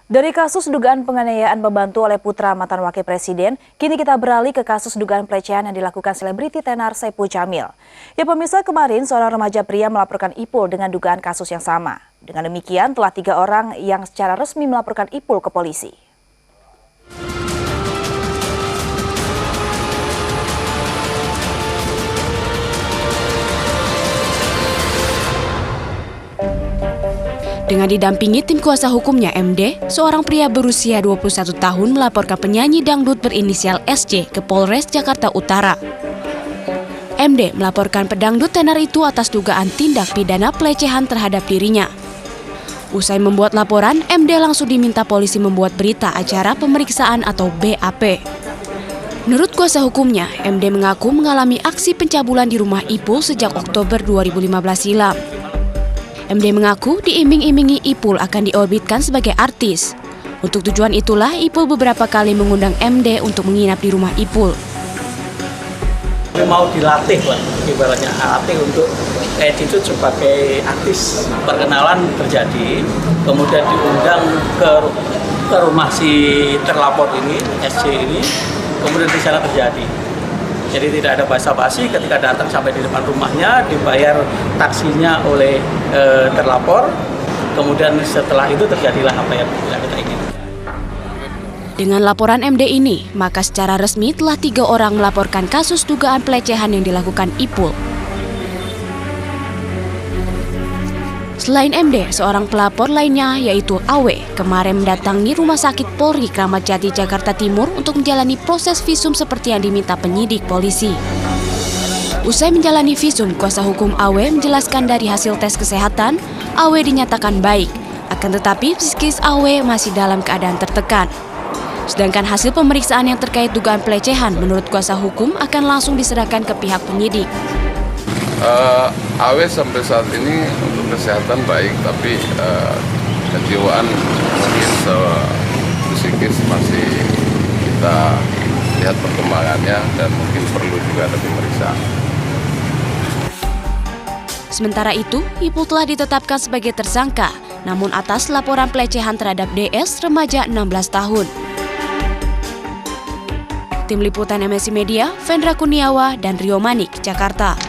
Dari kasus dugaan penganiayaan pembantu oleh putra mantan wakil presiden, kini kita beralih ke kasus dugaan pelecehan yang dilakukan selebriti tenar Saipul Jamil. Ya pemirsa, kemarin seorang remaja pria melaporkan Ipul dengan dugaan kasus yang sama. Dengan demikian, telah 3 orang yang secara resmi melaporkan Ipul ke polisi. Dengan didampingi tim kuasa hukumnya MD, seorang pria berusia 21 tahun melaporkan penyanyi dangdut berinisial SC ke Polres Jakarta Utara. MD melaporkan pedangdut tenar itu atas dugaan tindak pidana pelecehan terhadap dirinya. Usai membuat laporan, MD langsung diminta polisi membuat berita acara pemeriksaan atau BAP. Menurut kuasa hukumnya, MD mengaku mengalami aksi pencabulan di rumah Ipul sejak Oktober 2015 silam. MD mengaku diiming-imingi Ipul akan diorbitkan sebagai artis. Untuk tujuan itulah Ipul beberapa kali mengundang MD untuk menginap di rumah Ipul. Mau dilatih lah, ibaratnya latih untuk attitude sebagai artis. Perkenalan terjadi, kemudian diundang ke rumah si terlapor ini, SC ini, kemudian di sana terjadi. Jadi tidak ada basa-basi, ketika datang sampai di depan rumahnya, dibayar taksinya oleh terlapor, kemudian setelah itu terjadilah apa yang kita inginkan. Dengan laporan MD ini, maka secara resmi telah 3 orang melaporkan kasus dugaan pelecehan yang dilakukan Ipul. Selain MD, seorang pelapor lainnya yaitu AW kemarin mendatangi Rumah Sakit Polri Kramat Jati, Jakarta Timur untuk menjalani proses visum seperti yang diminta penyidik polisi. Usai menjalani visum, kuasa hukum AW menjelaskan dari hasil tes kesehatan, AW dinyatakan baik, akan tetapi psikis AW masih dalam keadaan tertekan. Sedangkan hasil pemeriksaan yang terkait dugaan pelecehan menurut kuasa hukum akan langsung diserahkan ke pihak penyidik. AW sampai saat ini untuk kesehatan baik, tapi kejiwaan mungkin psikis masih kita lihat perkembangannya dan mungkin perlu juga ada pemeriksaan. Sementara itu, Ipul telah ditetapkan sebagai tersangka, namun atas laporan pelecehan terhadap DS remaja 16 tahun. Tim Liputan MNC Media, Vendra Kuniawa dan Rio Manik, Jakarta.